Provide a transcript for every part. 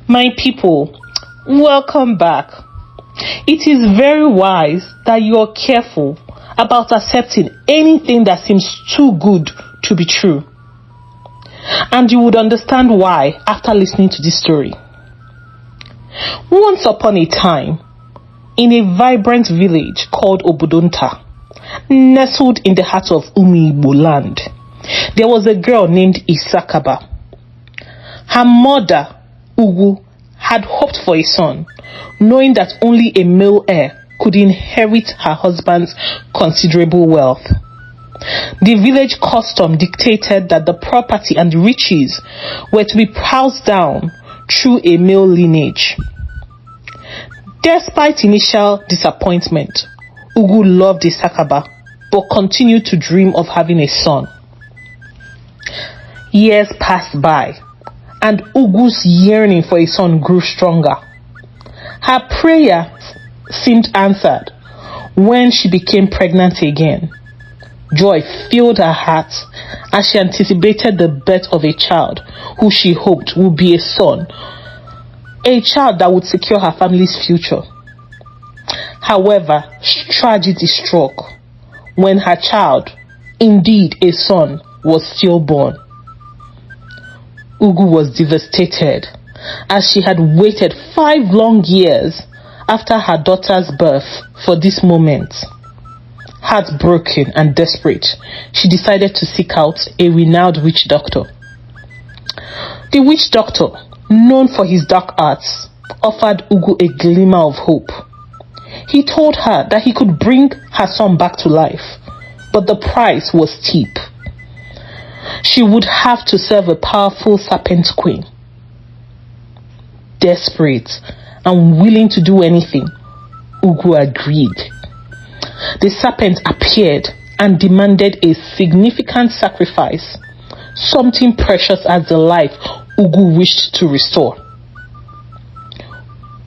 My people, welcome back. It is very wise that you are careful about accepting anything that seems too good to be true. And you would understand why after listening to this story. Once upon a time, in a vibrant village called Obodo-nta, nestled in the heart of Umu Igbo land, there was a girl named Isakaba. Her mother, Ugwu, had hoped for a son, knowing that only a male heir could inherit her husband's considerable wealth. The village custom dictated that the property and riches were to be passed down through a male lineage. Despite initial disappointment, Ugwu loved Isakaba but continued to dream of having a son. Years passed by, and Ugwu's yearning for a son grew stronger. Her prayer seemed answered when she became pregnant again. Joy filled her heart as she anticipated the birth of a child who she hoped would be a son, a child that would secure her family's future. However, tragedy struck when her child, indeed a son, was stillborn. Ugwu was devastated as she had waited 5 long years after her daughter's birth for this moment. Heartbroken and desperate, she decided to seek out a renowned witch doctor. The witch doctor, known for his dark arts, offered Ugwu a glimmer of hope. He told her that he could bring her son back to life, but the price was steep. She would have to serve a powerful serpent queen. Desperate and willing to do anything, Ugwu agreed. The serpent appeared and demanded a significant sacrifice, something precious as the life Ugwu wished to restore.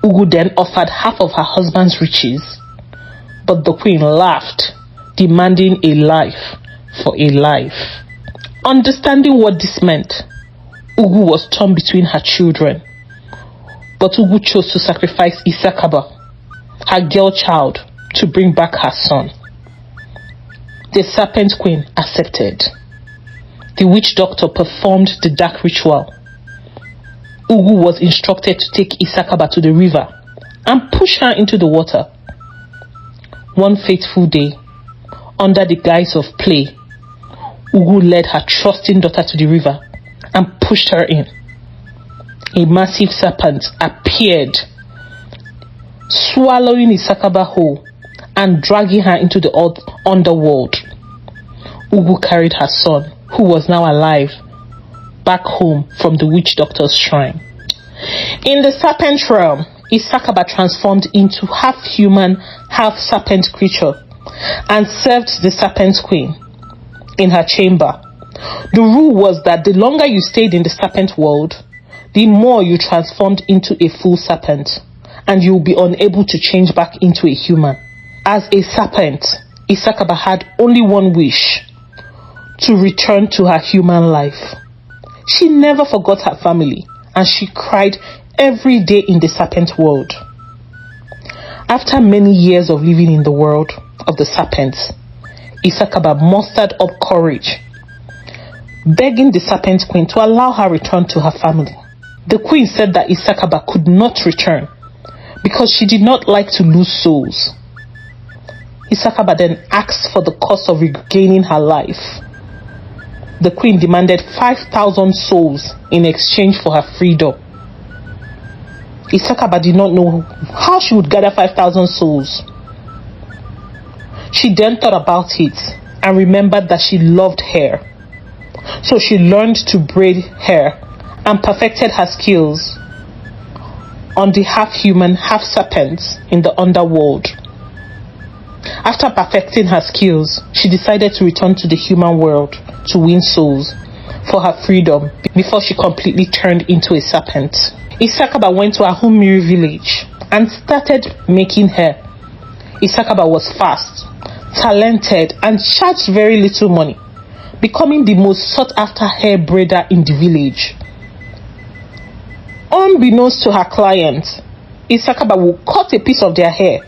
Ugwu then offered half of her husband's riches, but the queen laughed, demanding a life for a life. Understanding what this meant, Ugwu was torn between her children, but Ugwu chose to sacrifice Isakaba, her girl child, to bring back her son. The serpent queen accepted. The witch doctor performed the dark ritual. Ugwu was instructed to take Isakaba to the river and push her into the water. One fateful day, under the guise of play, Ugwu led her trusting daughter to the river and pushed her in. A massive serpent appeared, swallowing Isakaba whole and dragging her into the underworld. Ugwu carried her son, who was now alive, back home from the witch doctor's shrine. In the serpent realm, Isakaba transformed into half-human, half-serpent creature and served the serpent queen in her chamber. The rule was that the longer you stayed in the serpent world, the more you transformed into a full serpent, and you will be unable to change back into a human. As a serpent, Isakaba had only one wish: to return to her human life. She never forgot her family, and she cried every day in the serpent world. After many years of living in the world of the serpents, Isakaba mustered up courage, begging the serpent queen to allow her return to her family. The queen said that Isakaba could not return because she did not like to lose souls. Isakaba then asked for the cost of regaining her life. The queen demanded 5,000 souls in exchange for her freedom. Isakaba did not know how she would gather 5,000 souls. She then thought about it and remembered that she loved hair. So she learned to braid hair and perfected her skills on the half-human, half-serpent in the underworld. After perfecting her skills, she decided to return to the human world to win souls for her freedom before she completely turned into a serpent. Isakaba went to Ahumiri village and started making hair. Isakaba was fast, talented, and charged very little money, becoming the most sought-after hair braider in the village. Unbeknownst to her client, Isakaba will cut a piece of their hair,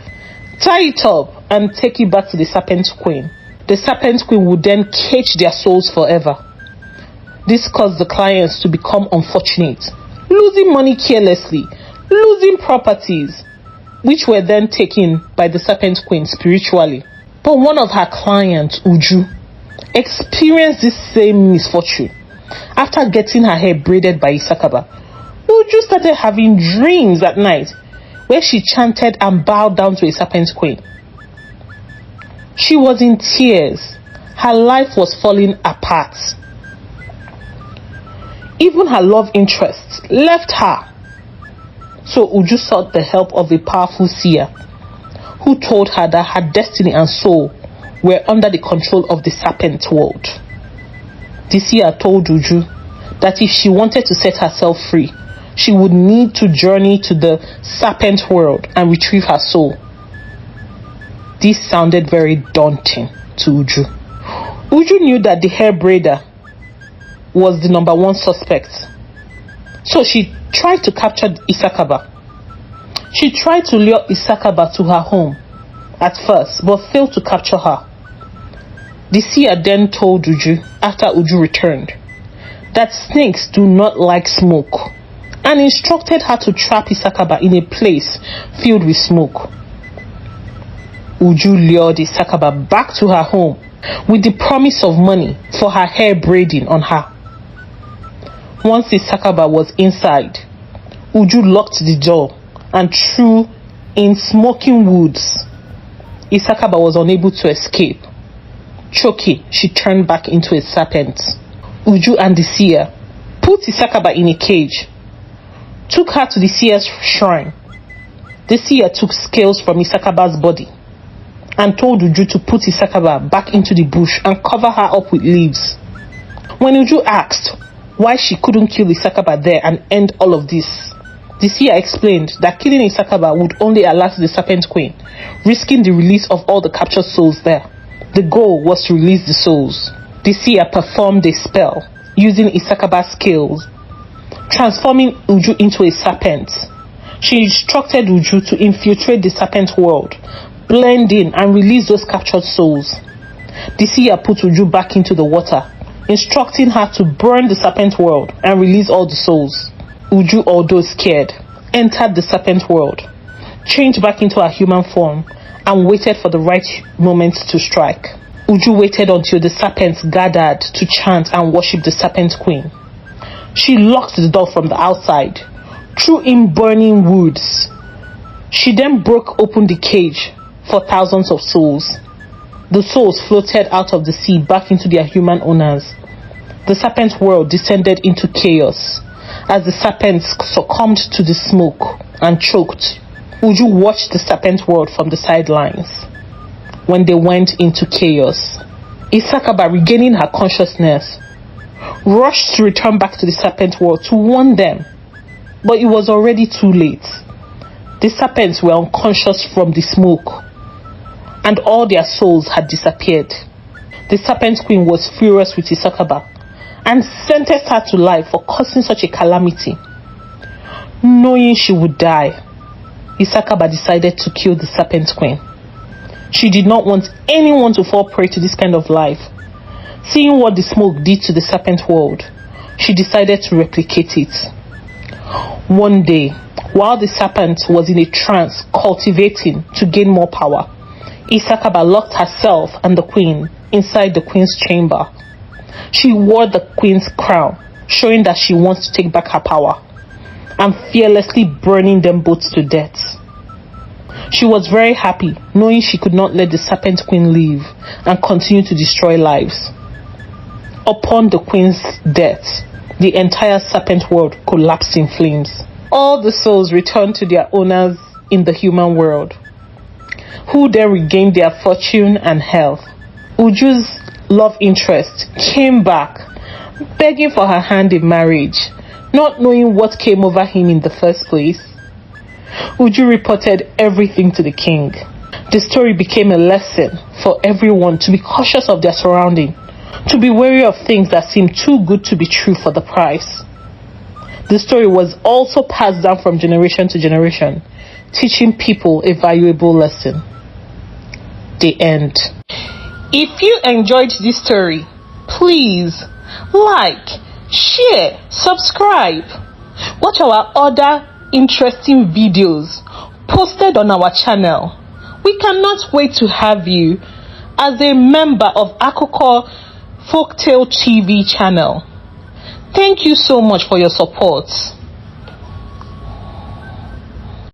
tie it up, and take it back to the serpent queen. The serpent queen would then cage their souls forever. This caused the clients to become unfortunate, losing money carelessly, losing properties, which were then taken by the serpent queen spiritually. But one of her clients, Uju, experienced this same misfortune. After getting her hair braided by Isakaba, Uju started having dreams at night where she chanted and bowed down to a serpent queen. She was in tears. Her life was falling apart. Even her love interests left her. So Uju sought the help of a powerful seer who told her that her destiny and soul were under the control of the serpent world. The seer told Uju that if she wanted to set herself free, she would need to journey to the serpent world and retrieve her soul. This sounded very daunting to Uju. Uju knew that the hair braider was the number one suspect. So she tried to capture Isakaba. She tried to lure Isakaba to her home at first, but failed to capture her. The seer then told Uju, after Uju returned, that snakes do not like smoke, and instructed her to trap Isakaba in a place filled with smoke. Uju lured Isakaba back to her home with the promise of money for her hair braiding on her. Once Isakaba was inside, Uju locked the door and threw in smoking woods. Isakaba was unable to escape. Choking, she turned back into a serpent. Uju and the seer put Isakaba in a cage, took her to the seer's shrine. The seer took scales from Isakaba's body and told Uju to put Isakaba back into the bush and cover her up with leaves. When Uju asked why she couldn't kill Isakaba there and end all of this, the seer explained that killing Isakaba would only alert the serpent queen, risking the release of all the captured souls there. The goal was to release the souls. The seer performed a spell using Isakaba's scales, transforming Uju into a serpent. She instructed Uju to infiltrate the serpent world, blend in and release those captured souls. The seer put Uju back into the water, instructing her to burn the serpent world and release all the souls. Uju, although scared, entered the serpent world, changed back into her human form, and waited for the right moment to strike. Uju waited until the serpents gathered to chant and worship the serpent queen. She locked the door from the outside, threw in burning woods. She then broke open the cage for thousands of souls. The souls floated out of the sea back into their human owners. The serpent world descended into chaos as the serpents succumbed to the smoke and choked. Uju watched the serpent world from the sidelines when they went into chaos. Isakaba, regaining her consciousness, rushed to return back to the serpent world to warn them, but it was already too late. The serpents were unconscious from the smoke, and all their souls had disappeared. The serpent queen was furious with Isakaba and sentenced her to life for causing such a calamity. Knowing she would die, Isakaba decided to kill the serpent queen. She did not want anyone to fall prey to this kind of life. Seeing what the smoke did to the serpent world, she decided to replicate it. One day, while the serpent was in a trance cultivating to gain more power, Isakaba locked herself and the queen inside the queen's chamber. She wore the queen's crown, showing that she wants to take back her power, and fearlessly burning them both to death. She was very happy, knowing she could not let the serpent queen live and continue to destroy lives. Upon the queen's death, the entire serpent world collapsed in flames. All the souls returned to their owners in the human world, who then regained their fortune and health. Uju's love interest came back, begging for her hand in marriage, not knowing what came over him in the first place. Uju reported everything to the king. The story became a lesson for everyone to be cautious of their surrounding, to be wary of things that seem too good to be true for the price. The story was also passed down from generation to generation, teaching people a valuable lesson. The end. If you enjoyed this story, please like, share, subscribe. Watch our other interesting videos posted on our channel. We cannot wait to have you as a member of AfricanFolktale TV channel. Thank you so much for your support.